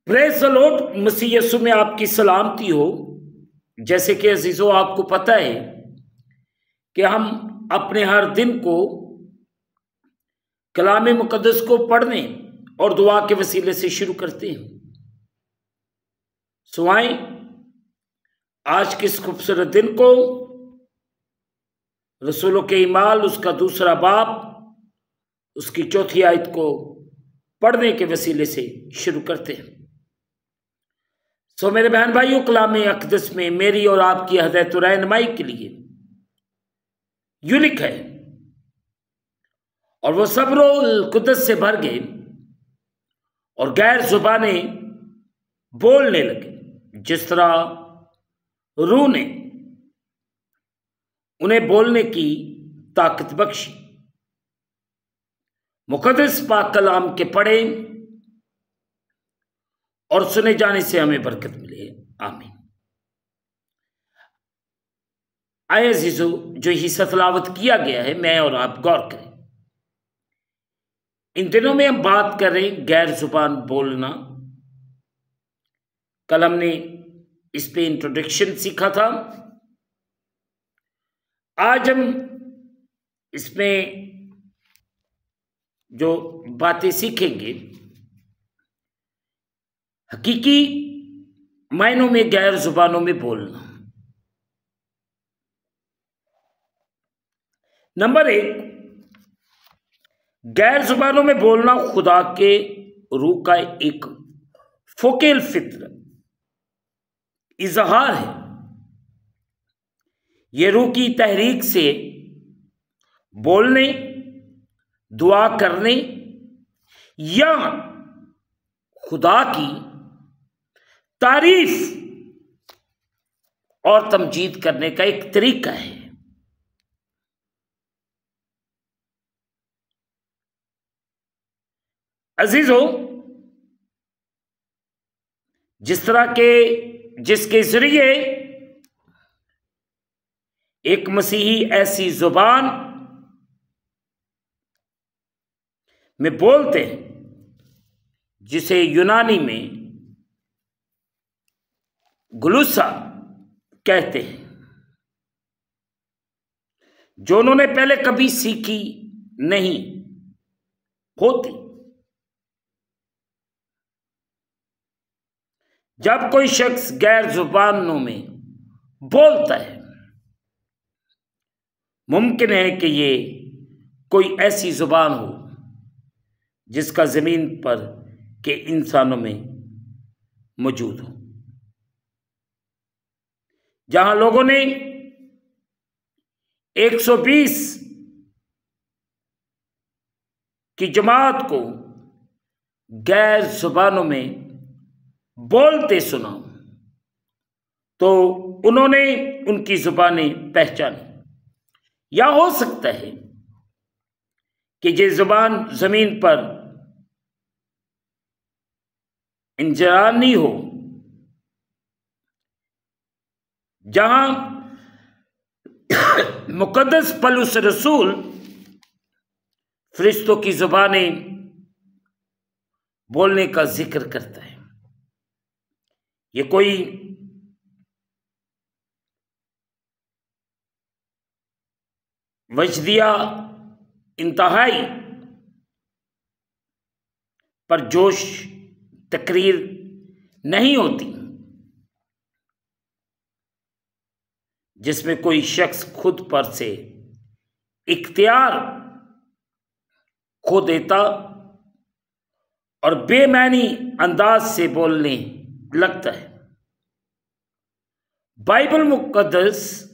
Praise the lord. मसीह यीशु में आपकी सलामती हो। जैसे कि अजीजों आपको पता है कि हम अपने हर दिन को कलाम मुकद्दस को पढ़ने और दुआ के वसीले से शुरू करते हैं। सुआएं आज के इस खूबसूरत दिन को रसूलों के ईमाल उसका दूसरा बाब उसकी चौथी आयत को पढ़ने के वसीले से शुरू करते हैं। सो मेरे बहन भाइयों, कलाम अक़दस में मेरी और आपकी हिदायत और रहनुमाई के लिए यूं लिखा है, और वो सब रूह कुद्दस से भर गए और गैर जुबानें बोलने लगे, जिस तरह रूह ने उन्हें बोलने की ताकत बख्शी। मुकद्दस पाक कलाम के पढ़े और सुने जाने से हमें बरकत मिले। आमीन। आए अजीजों, जो हिस्सा तलावत किया गया है मैं और आप गौर करें। इन दिनों में हम बात कर रहे हैं गैर जुबान बोलना। कल हमने इस पे इंट्रोडक्शन सीखा था। आज हम इसमें जो बातें सीखेंगे हकीकी मायनों में गैर जुबानों में बोलना। नंबर 1, गैर जुबानों में बोलना खुदा के रूह का एक फोकेल फित्र इजहार है। यह रूह की तहरीक से बोलने, दुआ करने या खुदा की तारीफ और तमजीद करने का एक तरीका है। अजीजों, जिसके जरिए एक मसीही ऐसी जुबान में बोलते हैं जिसे यूनानी में ग्लूसा कहते हैं, जो उन्होंने पहले कभी सीखी नहीं होती। जब कोई शख्स गैर जुबानों में बोलता है, मुमकिन है कि ये कोई ऐसी जुबान हो जिसका जमीन पर के इंसानों में मौजूद हो। जहां लोगों ने 120 की जमात को गैर जुबानों में बोलते सुना तो उन्होंने उनकी जुबानें पहचानी। या हो सकता है कि ये जुबान जमीन पर इंजरानी हो, जहां मुकद्दस पौलुस रसूल फरिश्तों की जुबानें बोलने का जिक्र करता है। ये कोई वजदिया इंतहाई पर जोश तकरीर नहीं होती, जिसमें कोई शख्स खुद पर से इख्तियार खो देता और बेमैनी अंदाज से बोलने लगता है। बाइबल मुकद्दस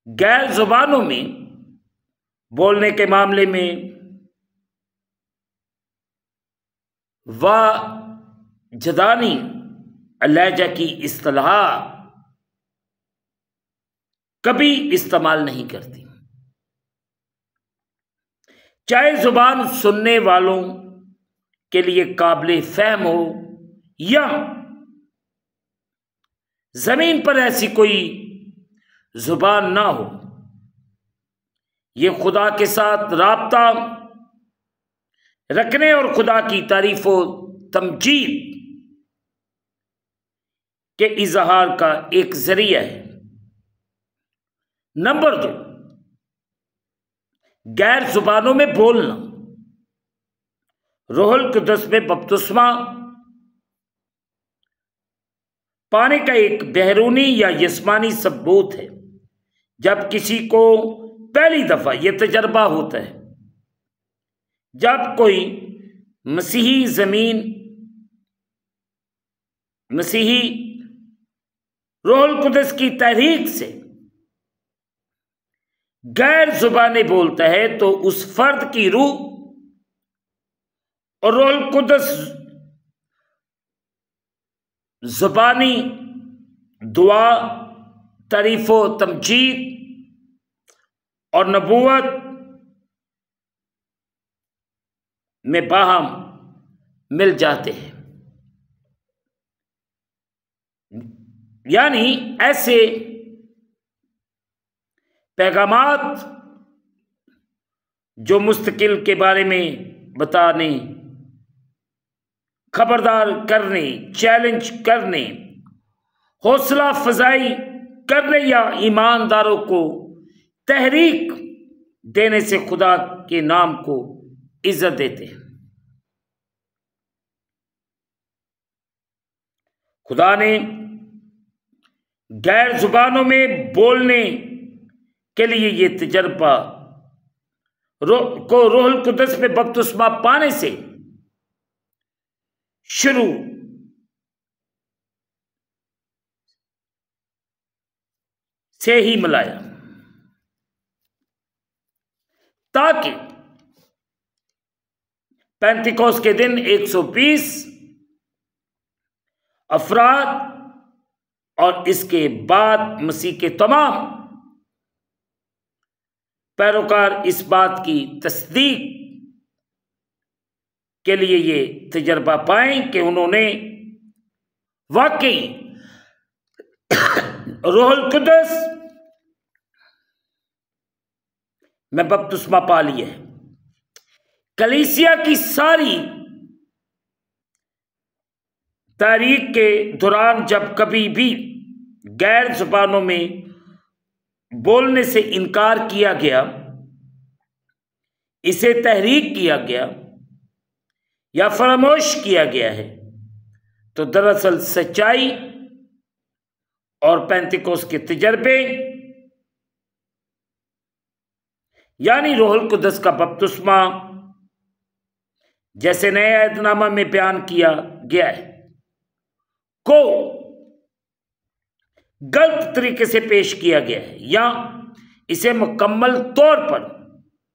गैर जुबानों में बोलने के मामले में वाजदानी लहजा की इस्तिलाह कभी इस्तेमाल नहीं करती, चाहे जुबान सुनने वालों के लिए काबिल फहम हो या जमीन पर ऐसी कोई जुबान ना हो। ये खुदा के साथ राब्ता रखने और खुदा की तारीफ और तमजीद के इजहार का एक जरिया है। नंबर 2, गैर जुबानों में बोलना। रूहुल कुद्दस में बपतिस्मा पाने का एक बैरूनी या जिस्मानी सबूत है। जब किसी को पहली दफा यह तजर्बा होता है, जब कोई मसीही रूहुल कुद्दस की तहरीक से गैर जुबानी बोलता है, तो उस फर्द की रूह और रूहुल कुद्दस जुबानी दुआ, तारीफो तमजीद और नबूवत में बाहम मिल जाते हैं। यानी ऐसे पैगामात जो मुस्तकिल के बारे में बताने, खबरदार करने, चैलेंज करने, हौसला फजाई करने या ईमानदारों को तहरीक देने से खुदा के नाम को इज्जत देते हैं। खुदा ने गैर जुबानों में बोलने के लिए ये तजर्बा को रूहुल कुद्दस में बपतिस्मा पाने से शुरू से ही मिलाया, ताकि पेंतिकोस के दिन 120 अफराद और इसके बाद मसीह के तमाम पैरोकार इस बात की तस्दीक के लिए ये तजर्बा पाएं कि उन्होंने वाकई रूहुल कुद्दस में बपतिस्मा पा लिया है। कलीसिया की सारी तारीख के दौरान जब कभी भी गैर जुबानों में बोलने से इनकार किया गया, इसे तहरीक किया गया या फरामोश किया गया है, तो दरअसल सच्चाई और पेंतिकोस के तजर्बे यानी रूहुल कुद्दस का बपतिस्मा जैसे नए अहदनामा में बयान किया गया है को गलत तरीके से पेश किया गया है या इसे मुकम्मल तौर पर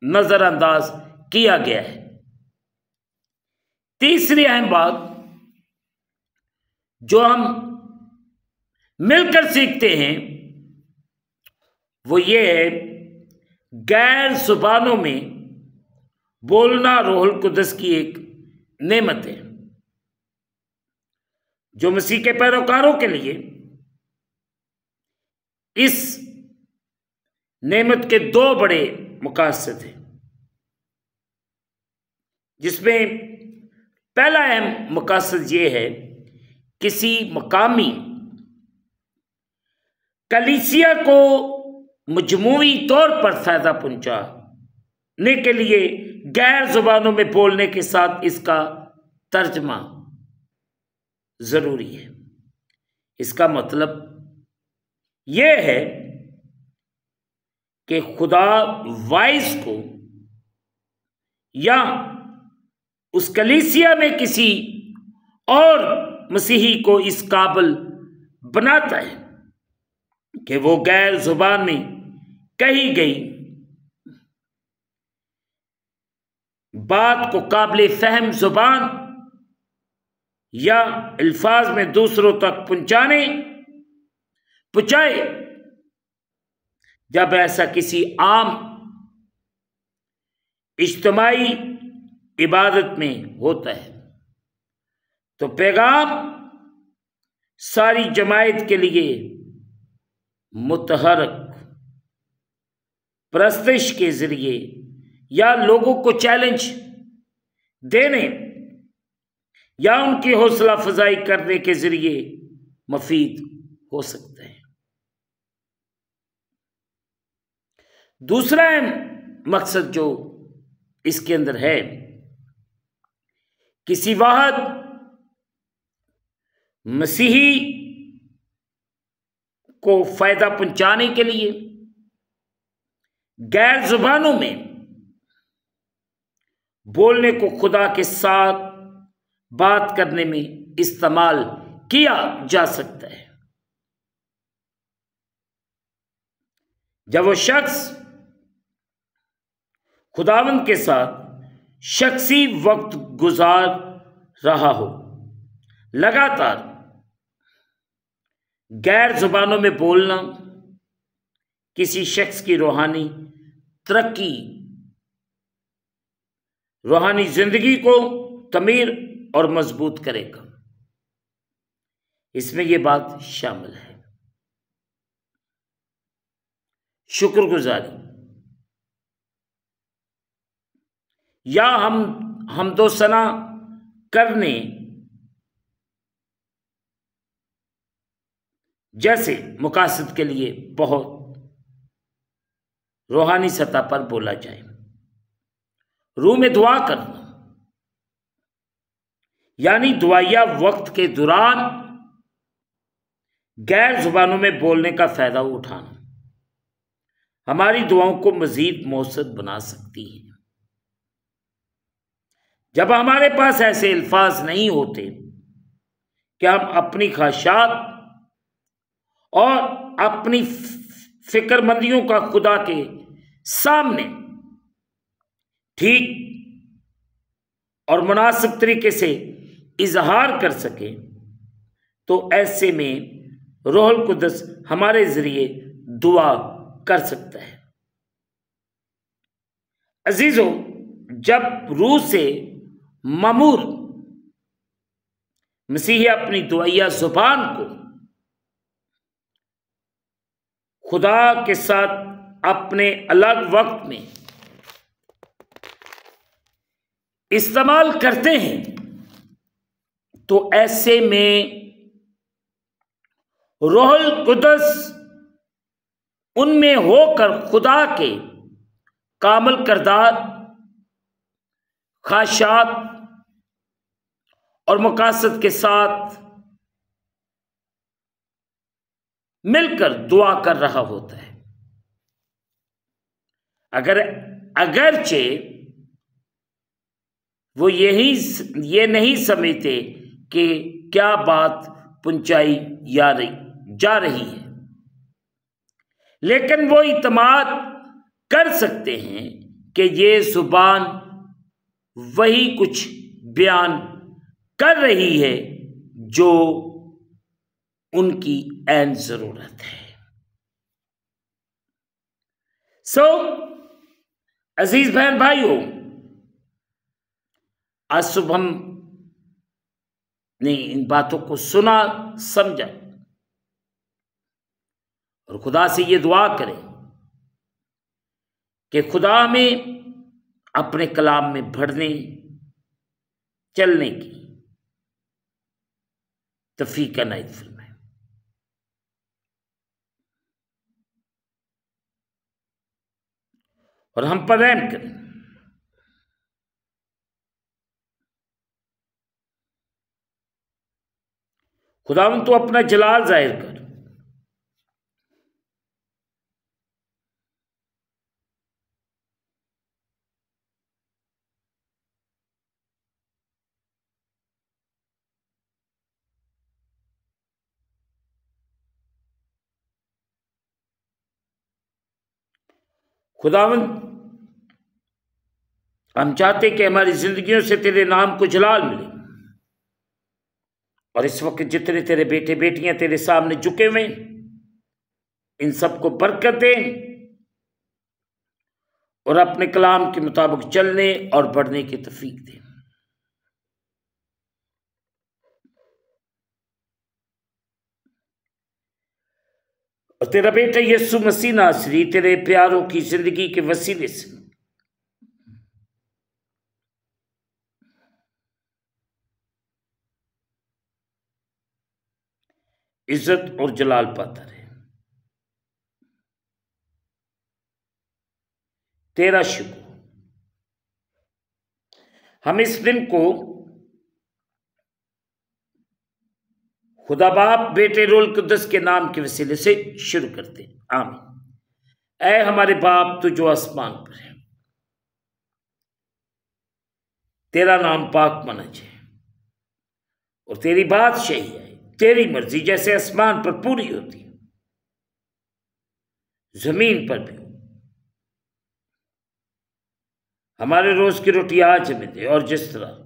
नजरअंदाज किया गया है। तीसरी अहम बात जो हम मिलकर सीखते हैं वो ये है, गैर जुबानों में बोलना रूहुल कुद्दस की एक नेमत है जो मसीह के पैरोकारों के लिए इस नेमत के 2 बड़े मकासद हैं, जिसमें पहला अहम मकासद ये है, किसी मकामी कलीसिया को मजमूई तौर पर फायदा पहुंचाने के लिए गैर जुबानों में बोलने के साथ इसका तर्जमा जरूरी है। इसका मतलब यह है कि खुदा वाइस को या उस कलीसिया में किसी और मसीही को इस काबिल बनाता है कि वो गैर जुबान में कही गई बात को काबिल फहम जुबान या अल्फाज में दूसरों तक पहुंचाए। जब ऐसा किसी आम इज्तिमाई इबादत में होता है तो पैगाम सारी जमायत के लिए मुतहरक प्रस्तश के जरिए या लोगों को चैलेंज देने या उनकी हौसला अफजाई करने के जरिए मुफीद हो सकते हैं। दूसरा मकसद जो इसके अंदर है, किसी वाहद मसीही को फायदा पहुंचाने के लिए गैर जुबानों में बोलने को खुदा के साथ बात करने में इस्तेमाल किया जा सकता है। जब वो शख्स खुदावंद के साथ शख्सी वक्त गुजार रहा हो, लगातार गैर जुबानों में बोलना किसी शख्स की रूहानी तरक्की, रूहानी जिंदगी को तमीर और मजबूत करेगा। इसमें यह बात शामिल है शुक्रगुजारी, या हमदोसना करने जैसे मकासद के लिए बहुत रूहानी सतह पर बोला जाए। रूह में दुआ करना यानी दुआया वक्त के दौरान गैर जुबानों में बोलने का फायदा उठाना हमारी दुआओं को मजीद मौसर बना सकती है। जब हमारे पास ऐसे अल्फाज नहीं होते कि हम अपनी ख्वाहिशात और अपनी फिक्रमंदियों का खुदा के सामने ठीक और मुनासिब तरीके से इजहार कर सके, तो ऐसे में रूहुल कुद्दस हमारे जरिए दुआ कर सकता है। अजीजों, जब रूह से ममूर मसीही अपनी दुआया जुबान को खुदा के साथ अपने अलग वक्त में इस्तेमाल करते हैं, तो ऐसे में रूहुल कुद्दस उनमें होकर खुदा के कामिल किरदार, ख्वाहिशात और मकासद के साथ मिलकर दुआ कर रहा होता है। अगरचे वो ये नहीं समझते कि क्या बात पहुंचाई जा रही है, लेकिन वो इत्मीनान कर सकते हैं कि ये जुबान वही कुछ बयान कर रही है जो उनकी ऐन जरूरत है। अजीज बहन भाइयों, आज सुबह हमने इन बातों को सुना, समझा और खुदा से ये दुआ करें कि खुदा में अपने कलाम में बढ़ने चलने की तौफीक इनायत फरमाए। और हम पर रहम करें। खुदावंद तो अपना जलाल जाहिर कर, खुदावंद हम चाहते कि हमारी जिंदगियों से तेरे नाम को जलाल मिले। और इस वक्त जितने तेरे बेटे बेटियां तेरे सामने झुके हुए, इन सबको बरकत दे और अपने कलाम के मुताबिक चलने और बढ़ने की तौफीक दे। और तेरा बेटा यीशु मसीह नासरी तेरे प्यारों की जिंदगी के वसीले से इज्जत और जलाल पाता रहे। तेरा शुक्र हम इस दिन को खुदा बाप बेटे रूहुल कुद्दस के नाम के वसीले से शुरू करते हैं। आमीन। ऐ हमारे बाप तू जो आसमान पर है, तेरा नाम पाक माना जाए और तेरी बादशाही आए, तेरी मर्जी जैसे आसमान पर पूरी होती है जमीन पर भी। हमारे रोज की रोटी आज हमें दे, और जिस तरह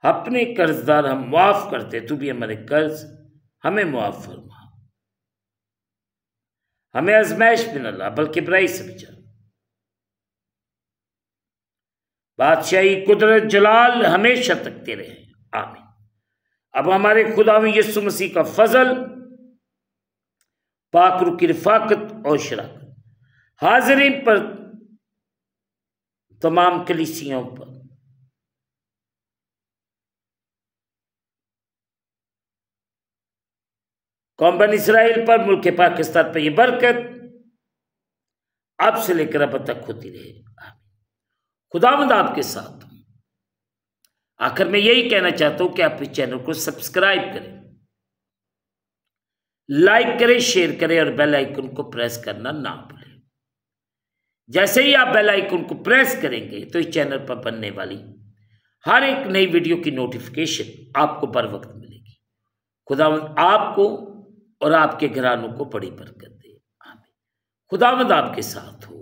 अपने कर्जदार हम माफ करते, तू भी हमारे कर्ज हमें माफ फरमा। हमें आजमाइश में न ला, बल्कि बुराई से बचा। बादशाही, कुदरत, जलाल हमेशा तक तेरे हैं। आमीन। अब हमारे खुदावंद यीशु मसीह का फजल, पाक रूह की रफाकत और शराकत हाज़रीन पर, तमाम कलीसियों पर, कौम बनी इसराइल पर, मुल्क पाकिस्तान पर, यह बरकत अब से लेकर अब तक होती रहे। खुदावंद आपके साथ हूं। आखिर में यही कहना चाहता हूं कि आप इस चैनल को सब्सक्राइब करें, लाइक करें, शेयर करें और बेल आइकन को प्रेस करना ना भूलें। जैसे ही आप बेल आइकन को प्रेस करेंगे तो इस चैनल पर बनने वाली हर एक नई वीडियो की नोटिफिकेशन आपको बर वक्त मिलेगी। खुदावंद आपको और आपके घरानों को बड़ी बरकत दे। आमीन। खुदावंद आपके साथ हो।